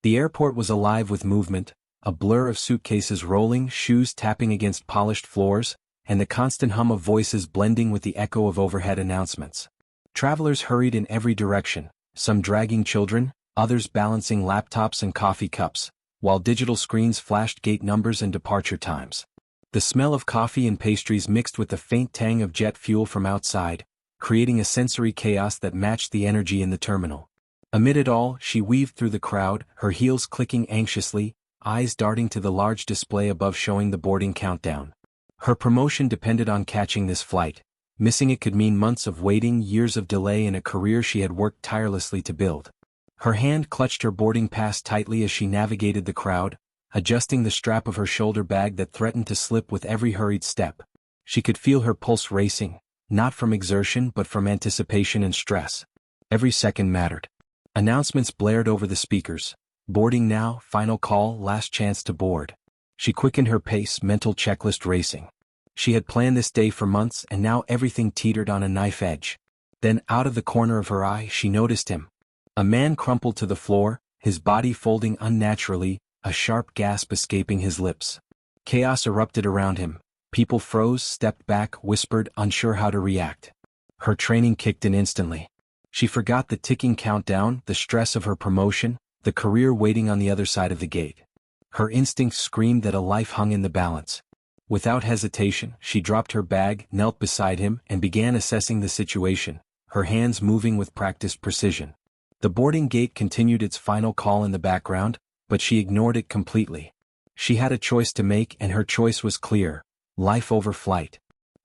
The airport was alive with movement, a blur of suitcases rolling, shoes tapping against polished floors, and the constant hum of voices blending with the echo of overhead announcements. Travelers hurried in every direction, some dragging children, others balancing laptops and coffee cups, while digital screens flashed gate numbers and departure times. The smell of coffee and pastries mixed with the faint tang of jet fuel from outside, creating a sensory chaos that matched the energy in the terminal. Amid it all, she weaved through the crowd, her heels clicking anxiously, eyes darting to the large display above showing the boarding countdown. Her promotion depended on catching this flight. Missing it could mean months of waiting, years of delay, and a career she had worked tirelessly to build. Her hand clutched her boarding pass tightly as she navigated the crowd, adjusting the strap of her shoulder bag that threatened to slip with every hurried step. She could feel her pulse racing, not from exertion but from anticipation and stress. Every second mattered. Announcements blared over the speakers. Boarding now, final call, last chance to board. She quickened her pace, mental checklist racing. She had planned this day for months and now everything teetered on a knife edge. Then out of the corner of her eye she noticed him. A man crumpled to the floor, his body folding unnaturally, a sharp gasp escaping his lips. Chaos erupted around him. People froze, stepped back, whispered, unsure how to react. Her training kicked in instantly. She forgot the ticking countdown, the stress of her promotion, the career waiting on the other side of the gate. Her instincts screamed that a life hung in the balance. Without hesitation, she dropped her bag, knelt beside him, and began assessing the situation, her hands moving with practiced precision. The boarding gate continued its final call in the background, but she ignored it completely. She had a choice to make, and her choice was clear: life over flight.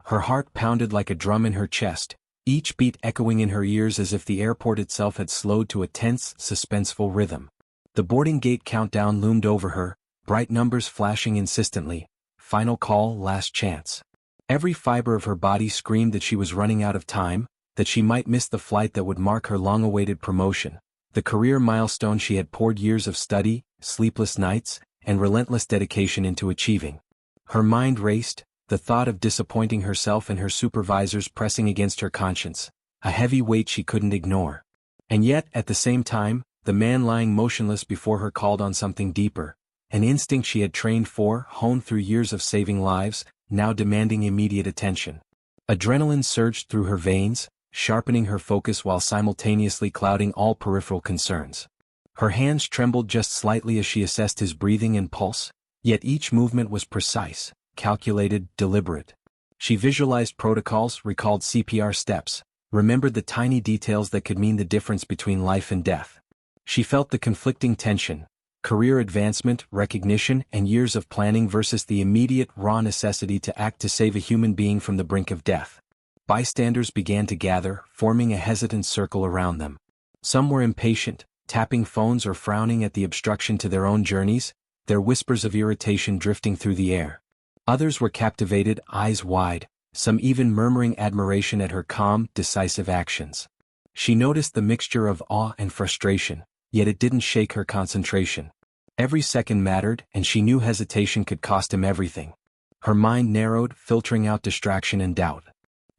Her heart pounded like a drum in her chest, each beat echoing in her ears as if the airport itself had slowed to a tense, suspenseful rhythm. The boarding gate countdown loomed over her, bright numbers flashing insistently. Final call, last chance. Every fiber of her body screamed that she was running out of time, that she might miss the flight that would mark her long-awaited promotion, the career milestone she had poured years of study, sleepless nights, and relentless dedication into achieving. Her mind raced, the thought of disappointing herself and her supervisors pressing against her conscience, a heavy weight she couldn't ignore. And yet, at the same time, the man lying motionless before her called on something deeper, an instinct she had trained for, honed through years of saving lives, now demanding immediate attention. Adrenaline surged through her veins, sharpening her focus while simultaneously clouding all peripheral concerns. Her hands trembled just slightly as she assessed his breathing and pulse, yet each movement was precise, calculated, deliberate. She visualized protocols, recalled CPR steps, remembered the tiny details that could mean the difference between life and death. She felt the conflicting tension: career advancement, recognition, and years of planning versus the immediate, raw necessity to act to save a human being from the brink of death. Bystanders began to gather, forming a hesitant circle around them. Some were impatient, tapping phones or frowning at the obstruction to their own journeys, their whispers of irritation drifting through the air. Others were captivated, eyes wide, some even murmuring admiration at her calm, decisive actions. She noticed the mixture of awe and frustration, yet it didn't shake her concentration. Every second mattered, and she knew hesitation could cost him everything. Her mind narrowed, filtering out distraction and doubt.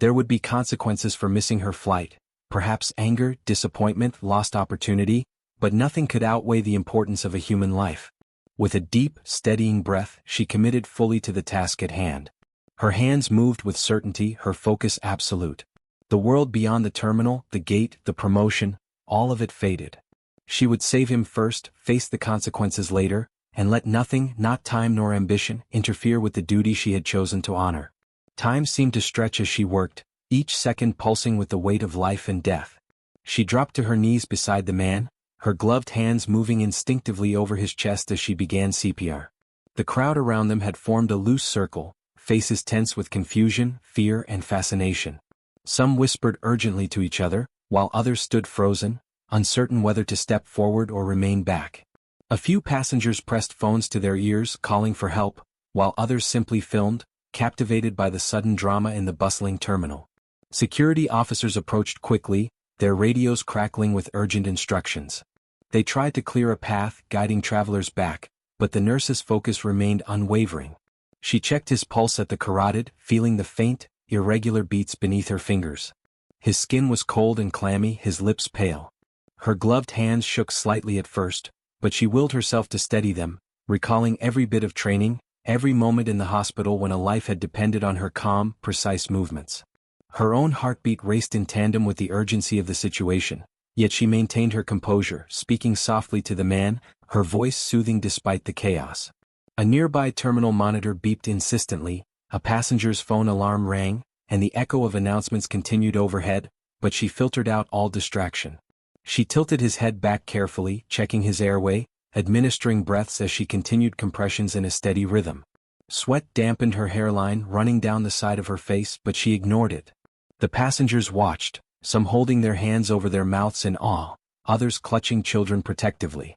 There would be consequences for missing her flight, perhaps anger, disappointment, lost opportunity, but nothing could outweigh the importance of a human life. With a deep, steadying breath, she committed fully to the task at hand. Her hands moved with certainty, her focus absolute. The world beyond the terminal, the gate, the promotion, all of it faded. She would save him first, face the consequences later, and let nothing, not time nor ambition, interfere with the duty she had chosen to honor. Time seemed to stretch as she worked, each second pulsing with the weight of life and death. She dropped to her knees beside the man, her gloved hands moving instinctively over his chest as she began CPR. The crowd around them had formed a loose circle, faces tense with confusion, fear, and fascination. Some whispered urgently to each other, while others stood frozen, uncertain whether to step forward or remain back. A few passengers pressed phones to their ears, calling for help, while others simply filmed, captivated by the sudden drama in the bustling terminal. Security officers approached quickly, their radios crackling with urgent instructions. They tried to clear a path, guiding travelers back, but the nurse's focus remained unwavering. She checked his pulse at the carotid, feeling the faint, irregular beats beneath her fingers. His skin was cold and clammy, his lips pale. Her gloved hands shook slightly at first, but she willed herself to steady them, recalling every bit of training, every moment in the hospital when a life had depended on her calm, precise movements. Her own heartbeat raced in tandem with the urgency of the situation, yet she maintained her composure, speaking softly to the man, her voice soothing despite the chaos. A nearby terminal monitor beeped insistently, a passenger's phone alarm rang, and the echo of announcements continued overhead, but she filtered out all distraction. She tilted his head back carefully, checking his airway, administering breaths as she continued compressions in a steady rhythm. Sweat dampened her hairline running down the side of her face, but she ignored it. The passengers watched, some holding their hands over their mouths in awe, others clutching children protectively.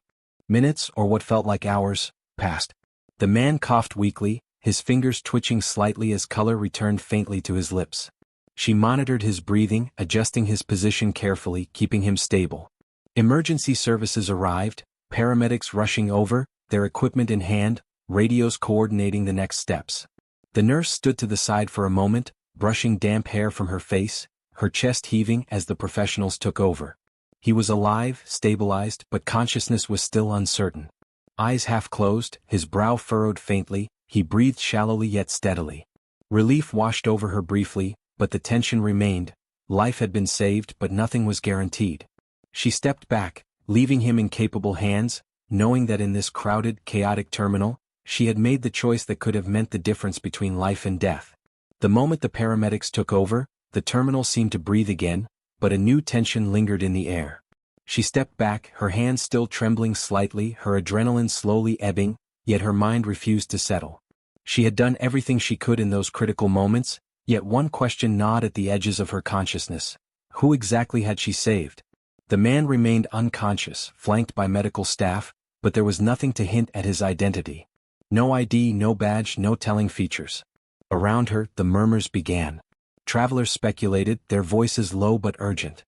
Minutes, or what felt like hours, passed. The man coughed weakly, his fingers twitching slightly as color returned faintly to his lips. She monitored his breathing, adjusting his position carefully, keeping him stable. Emergency services arrived, paramedics rushing over, their equipment in hand, radios coordinating the next steps. The nurse stood to the side for a moment, brushing damp hair from her face, her chest heaving as the professionals took over. He was alive, stabilized, but consciousness was still uncertain. Eyes half closed, his brow furrowed faintly, he breathed shallowly yet steadily. Relief washed over her briefly, but the tension remained. Life had been saved, but nothing was guaranteed. She stepped back, leaving him in capable hands, knowing that in this crowded, chaotic terminal, she had made the choice that could have meant the difference between life and death. The moment the paramedics took over, the terminal seemed to breathe again, but a new tension lingered in the air. She stepped back, her hands still trembling slightly, her adrenaline slowly ebbing, yet her mind refused to settle. She had done everything she could in those critical moments, yet one question gnawed at the edges of her consciousness. Who exactly had she saved? The man remained unconscious, flanked by medical staff, but there was nothing to hint at his identity. No ID, no badge, no telling features. Around her, the murmurs began. Travelers speculated, their voices low but urgent.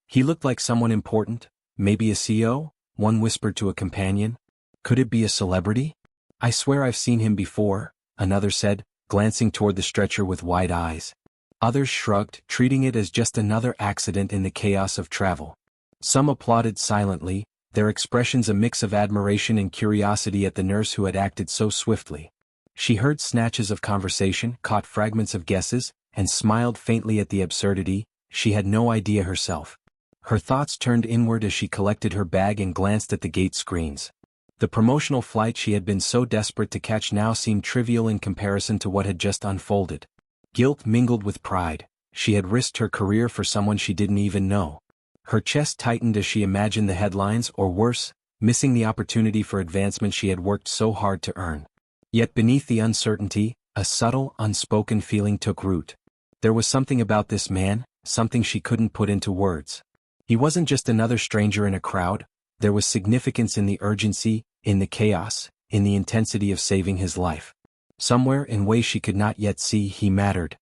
He looked like someone important, maybe a CEO, one whispered to a companion. Could it be a celebrity? I swear I've seen him before, another said, glancing toward the stretcher with wide eyes. Others shrugged, treating it as just another accident in the chaos of travel. Some applauded silently, their expressions a mix of admiration and curiosity at the nurse who had acted so swiftly. She heard snatches of conversation, caught fragments of guesses, and smiled faintly at the absurdity. She had no idea herself. Her thoughts turned inward as she collected her bag and glanced at the gate screens. The promotional flight she had been so desperate to catch now seemed trivial in comparison to what had just unfolded. Guilt mingled with pride. She had risked her career for someone she didn't even know. Her chest tightened as she imagined the headlines, or worse, missing the opportunity for advancement she had worked so hard to earn. Yet beneath the uncertainty, a subtle, unspoken feeling took root. There was something about this man, something she couldn't put into words. He wasn't just another stranger in a crowd. There was significance in the urgency, in the chaos, in the intensity of saving his life. Somewhere, in ways she could not yet see, he mattered.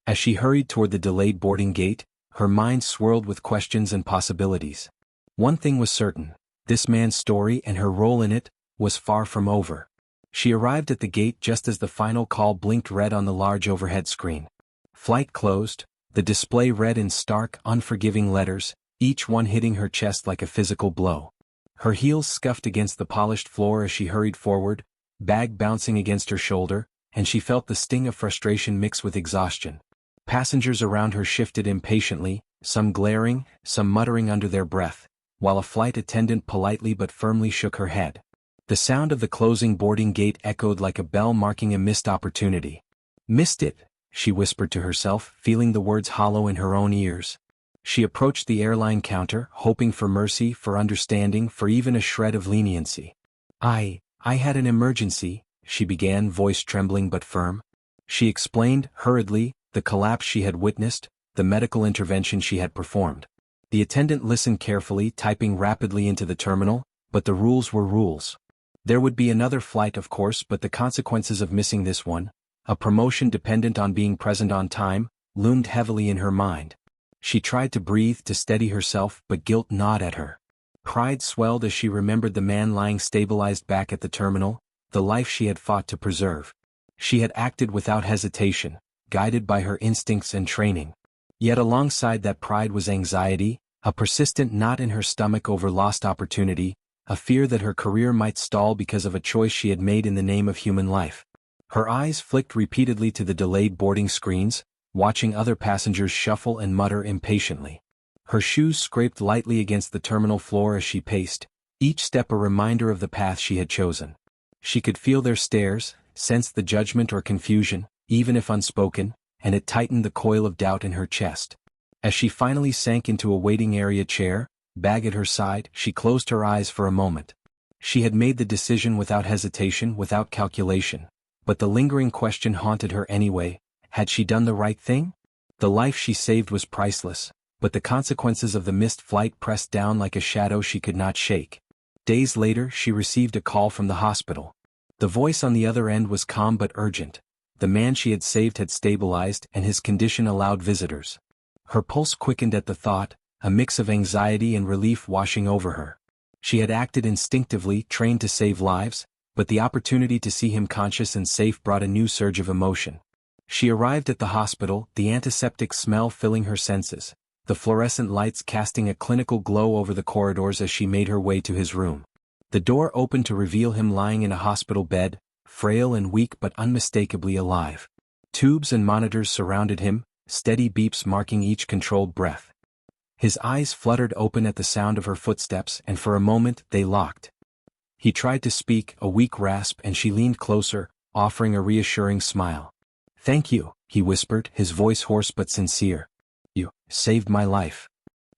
As she hurried toward the delayed boarding gate, her mind swirled with questions and possibilities. One thing was certain, this man's story and her role in it was far from over. She arrived at the gate just as the final call blinked red on the large overhead screen. Flight closed, the display read in stark, unforgiving letters, each one hitting her chest like a physical blow. Her heels scuffed against the polished floor as she hurried forward, bag bouncing against her shoulder, and she felt the sting of frustration mix with exhaustion. Passengers around her shifted impatiently, some glaring, some muttering under their breath, while a flight attendant politely but firmly shook her head. The sound of the closing boarding gate echoed like a bell marking a missed opportunity. Missed it, she whispered to herself, feeling the words hollow in her own ears. She approached the airline counter, hoping for mercy, for understanding, for even a shred of leniency. I had an emergency, she began, voice trembling but firm. She explained, hurriedly, the collapse she had witnessed, the medical intervention she had performed. The attendant listened carefully, typing rapidly into the terminal, but the rules were rules. There would be another flight, of course, but the consequences of missing this one, a promotion dependent on being present on time, loomed heavily in her mind. She tried to breathe, to steady herself, but guilt gnawed at her. Pride swelled as she remembered the man lying stabilized back at the terminal, the life she had fought to preserve. She had acted without hesitation, guided by her instincts and training. Yet alongside that pride was anxiety, a persistent knot in her stomach over lost opportunity, a fear that her career might stall because of a choice she had made in the name of human life. Her eyes flicked repeatedly to the delayed boarding screens, watching other passengers shuffle and mutter impatiently. Her shoes scraped lightly against the terminal floor as she paced, each step a reminder of the path she had chosen. She could feel their stares, sense the judgment or confusion, even if unspoken, and it tightened the coil of doubt in her chest. As she finally sank into a waiting area chair, bag at her side, she closed her eyes for a moment. She had made the decision without hesitation, without calculation, but the lingering question haunted her anyway: had she done the right thing? The life she saved was priceless, but the consequences of the missed flight pressed down like a shadow she could not shake. Days later, she received a call from the hospital. The voice on the other end was calm but urgent. The man she had saved had stabilized and his condition allowed visitors. Her pulse quickened at the thought, a mix of anxiety and relief washing over her. She had acted instinctively, trained to save lives, but the opportunity to see him conscious and safe brought a new surge of emotion. She arrived at the hospital, the antiseptic smell filling her senses, the fluorescent lights casting a clinical glow over the corridors as she made her way to his room. The door opened to reveal him lying in a hospital bed, frail and weak but unmistakably alive. Tubes and monitors surrounded him, steady beeps marking each controlled breath. His eyes fluttered open at the sound of her footsteps, and for a moment they locked. He tried to speak, a weak rasp, and she leaned closer, offering a reassuring smile. "Thank you," he whispered, his voice hoarse but sincere. "You saved my life."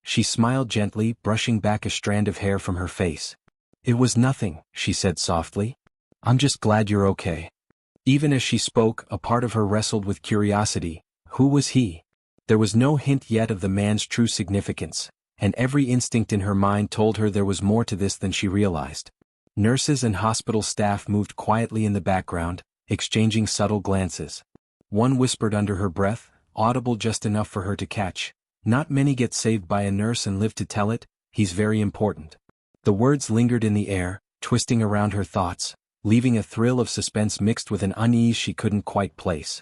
She smiled gently, brushing back a strand of hair from her face. "It was nothing," she said softly. "I'm just glad you're okay." Even as she spoke, a part of her wrestled with curiosity. Who was he? There was no hint yet of the man's true significance, and every instinct in her mind told her there was more to this than she realized. Nurses and hospital staff moved quietly in the background, exchanging subtle glances. One whispered under her breath, audible just enough for her to catch, "Not many get saved by a nurse and live to tell it. He's very important." The words lingered in the air, twisting around her thoughts, leaving a thrill of suspense mixed with an unease she couldn't quite place.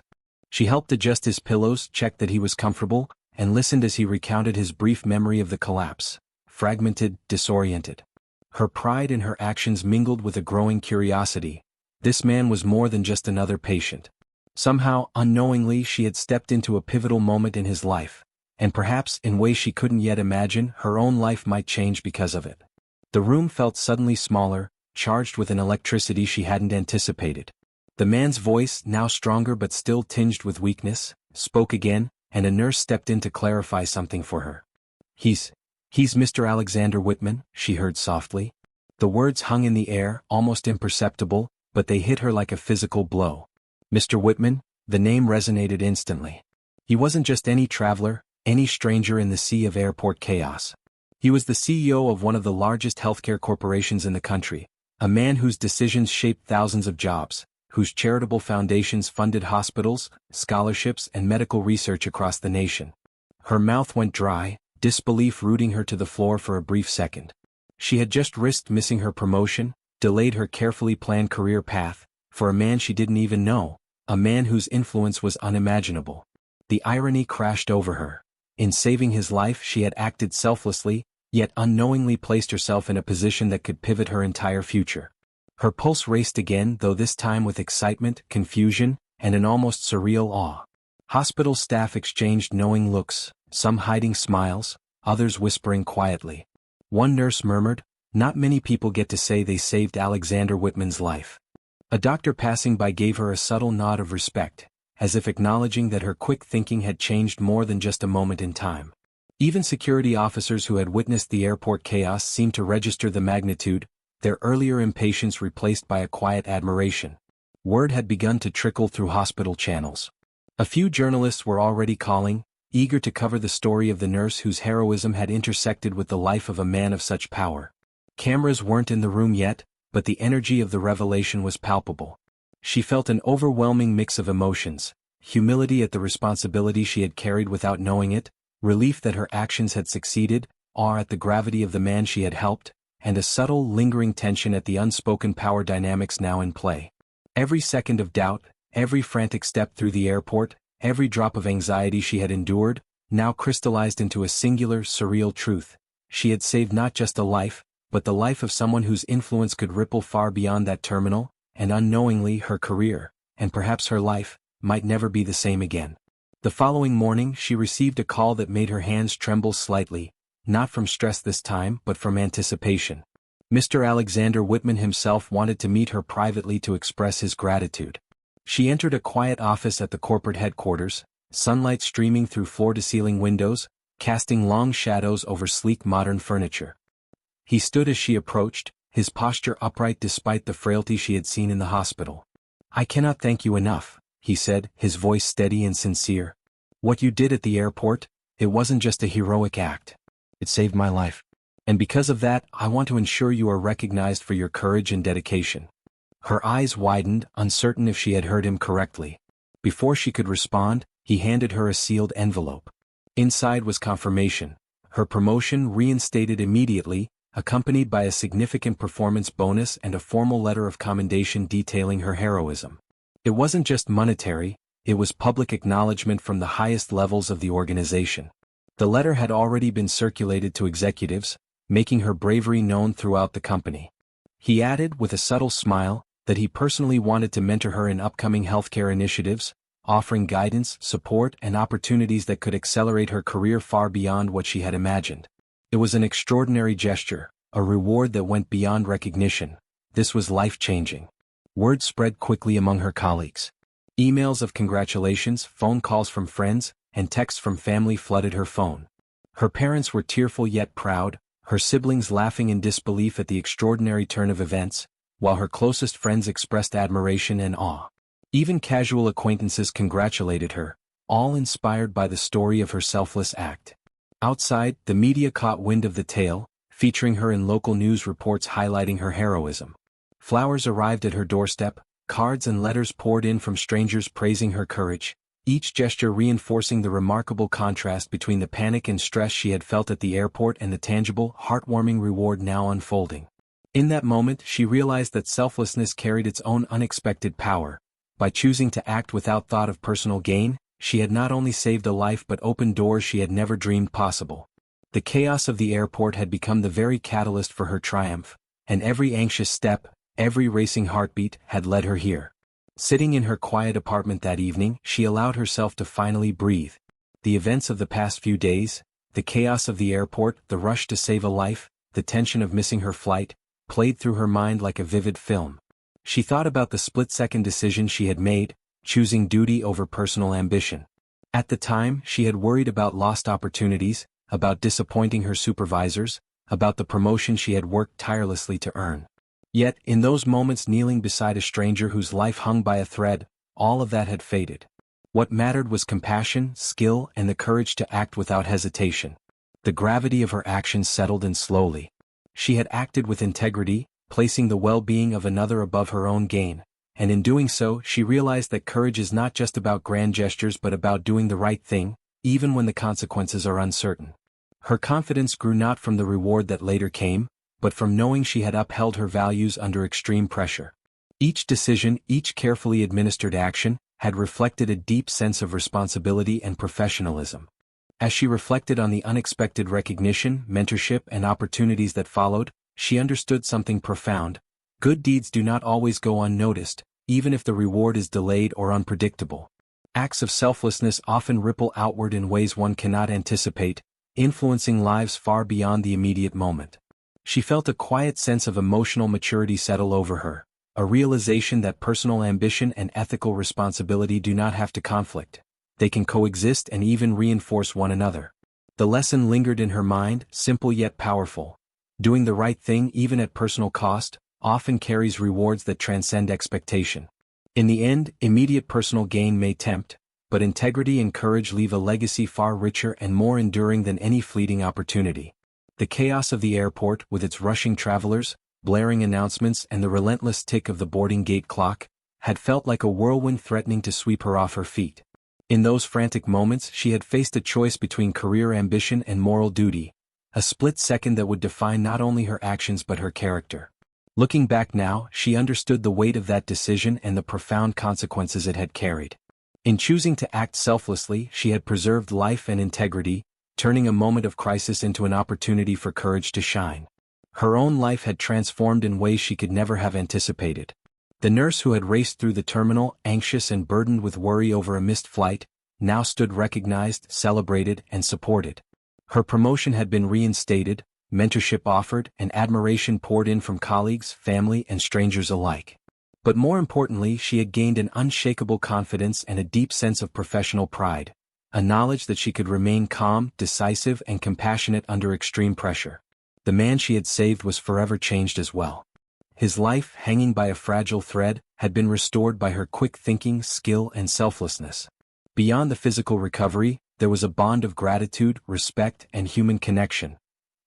She helped adjust his pillows, checked that he was comfortable, and listened as he recounted his brief memory of the collapse, fragmented, disoriented. Her pride in her actions mingled with a growing curiosity. This man was more than just another patient. Somehow, unknowingly, she had stepped into a pivotal moment in his life, and perhaps, in ways she couldn't yet imagine, her own life might change because of it. The room felt suddenly smaller, charged with an electricity she hadn't anticipated. The man's voice, now stronger but still tinged with weakness, spoke again, and a nurse stepped in to clarify something for her. He's Mr. Alexander Whitman," she heard softly. The words hung in the air, almost imperceptible, but they hit her like a physical blow. Mr. Whitman, the name resonated instantly. He wasn't just any traveler, any stranger in the sea of airport chaos. He was the CEO of one of the largest healthcare corporations in the country, a man whose decisions shaped thousands of jobs, whose charitable foundations funded hospitals, scholarships, and medical research across the nation. Her mouth went dry, disbelief rooting her to the floor for a brief second. She had just risked missing her promotion, delayed her carefully planned career path, for a man she didn't even know, a man whose influence was unimaginable. The irony crashed over her. In saving his life, she had acted selflessly, yet unknowingly placed herself in a position that could pivot her entire future. Her pulse raced again, though this time with excitement, confusion, and an almost surreal awe. Hospital staff exchanged knowing looks, some hiding smiles, others whispering quietly. One nurse murmured, "Not many people get to say they saved Alexander Whitman's life." A doctor passing by gave her a subtle nod of respect, as if acknowledging that her quick thinking had changed more than just a moment in time. Even security officers who had witnessed the airport chaos seemed to register the magnitude, their earlier impatience replaced by a quiet admiration. Word had begun to trickle through hospital channels. A few journalists were already calling, eager to cover the story of the nurse whose heroism had intersected with the life of a man of such power. Cameras weren't in the room yet, but the energy of the revelation was palpable. She felt an overwhelming mix of emotions: humility at the responsibility she had carried without knowing it, relief that her actions had succeeded, awe at the gravity of the man she had helped, and a subtle, lingering tension at the unspoken power dynamics now in play. Every second of doubt, every frantic step through the airport, every drop of anxiety she had endured, now crystallized into a singular, surreal truth. She had saved not just a life, but the life of someone whose influence could ripple far beyond that terminal, and unknowingly her career, and perhaps her life, might never be the same again. The following morning she received a call that made her hands tremble slightly, not from stress this time but from anticipation. Mr. Alexander Whitman himself wanted to meet her privately to express his gratitude. She entered a quiet office at the corporate headquarters, sunlight streaming through floor-to-ceiling windows, casting long shadows over sleek modern furniture. He stood as she approached, his posture upright despite the frailty she had seen in the hospital. "I cannot thank you enough," he said, his voice steady and sincere. "What you did at the airport, it wasn't just a heroic act. It saved my life. And because of that, I want to ensure you are recognized for your courage and dedication." Her eyes widened, uncertain if she had heard him correctly. Before she could respond, he handed her a sealed envelope. Inside was confirmation: her promotion reinstated immediately, accompanied by a significant performance bonus and a formal letter of commendation detailing her heroism. It wasn't just monetary, it was public acknowledgement from the highest levels of the organization. The letter had already been circulated to executives, making her bravery known throughout the company. He added, with a subtle smile, that he personally wanted to mentor her in upcoming healthcare initiatives, offering guidance, support, and opportunities that could accelerate her career far beyond what she had imagined. It was an extraordinary gesture, a reward that went beyond recognition. This was life-changing. Word spread quickly among her colleagues. Emails of congratulations, phone calls from friends, and texts from family flooded her phone. Her parents were tearful yet proud, her siblings laughing in disbelief at the extraordinary turn of events, while her closest friends expressed admiration and awe. Even casual acquaintances congratulated her, all inspired by the story of her selfless act. Outside, the media caught wind of the tale, featuring her in local news reports highlighting her heroism. Flowers arrived at her doorstep, cards and letters poured in from strangers praising her courage, each gesture reinforcing the remarkable contrast between the panic and stress she had felt at the airport and the tangible, heartwarming reward now unfolding. In that moment she realized that selflessness carried its own unexpected power. By choosing to act without thought of personal gain, she had not only saved a life but opened doors she had never dreamed possible. The chaos of the airport had become the very catalyst for her triumph, and every anxious step, every racing heartbeat, had led her here. Sitting in her quiet apartment that evening, she allowed herself to finally breathe. The events of the past few days, the chaos of the airport, the rush to save a life, the tension of missing her flight, played through her mind like a vivid film. She thought about the split-second decision she had made, choosing duty over personal ambition. At the time, she had worried about lost opportunities, about disappointing her supervisors, about the promotion she had worked tirelessly to earn. Yet, in those moments kneeling beside a stranger whose life hung by a thread, all of that had faded. What mattered was compassion, skill, and the courage to act without hesitation. The gravity of her actions settled in slowly. She had acted with integrity, placing the well-being of another above her own gain, and in doing so she realized that courage is not just about grand gestures but about doing the right thing, even when the consequences are uncertain. Her confidence grew not from the reward that later came, but from knowing she had upheld her values under extreme pressure. Each decision, each carefully administered action, had reflected a deep sense of responsibility and professionalism. As she reflected on the unexpected recognition, mentorship, and opportunities that followed, she understood something profound. Good deeds do not always go unnoticed, even if the reward is delayed or unpredictable. Acts of selflessness often ripple outward in ways one cannot anticipate, influencing lives far beyond the immediate moment. She felt a quiet sense of emotional maturity settle over her, a realization that personal ambition and ethical responsibility do not have to conflict. They can coexist and even reinforce one another. The lesson lingered in her mind, simple yet powerful. Doing the right thing even at personal cost, often carries rewards that transcend expectation. In the end, immediate personal gain may tempt, but integrity and courage leave a legacy far richer and more enduring than any fleeting opportunity. The chaos of the airport, with its rushing travelers, blaring announcements and the relentless tick of the boarding gate clock, had felt like a whirlwind threatening to sweep her off her feet. In those frantic moments she had faced a choice between career ambition and moral duty, a split second that would define not only her actions but her character. Looking back now, she understood the weight of that decision and the profound consequences it had carried. In choosing to act selflessly, she had preserved life and integrity, turning a moment of crisis into an opportunity for courage to shine. Her own life had transformed in ways she could never have anticipated. The nurse who had raced through the terminal, anxious and burdened with worry over a missed flight, now stood recognized, celebrated, and supported. Her promotion had been reinstated, mentorship offered, and admiration poured in from colleagues, family, and strangers alike. But more importantly, she had gained an unshakable confidence and a deep sense of professional pride, a knowledge that she could remain calm, decisive, and compassionate under extreme pressure. The man she had saved was forever changed as well. His life, hanging by a fragile thread, had been restored by her quick thinking, skill, and selflessness. Beyond the physical recovery, there was a bond of gratitude, respect, and human connection.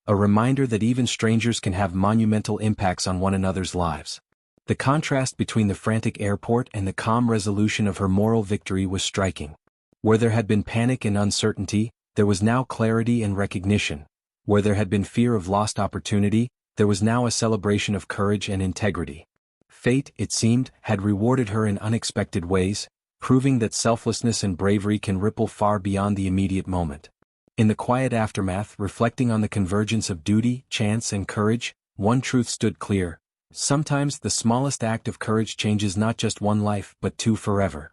A reminder that even strangers can have monumental impacts on one another's lives. The contrast between the frantic airport and the calm resolution of her moral victory was striking. Where there had been panic and uncertainty, there was now clarity and recognition. Where there had been fear of lost opportunity, there was now a celebration of courage and integrity. Fate, it seemed, had rewarded her in unexpected ways, proving that selflessness and bravery can ripple far beyond the immediate moment. In the quiet aftermath, reflecting on the convergence of duty, chance, and courage, one truth stood clear. Sometimes the smallest act of courage changes not just one life but two forever.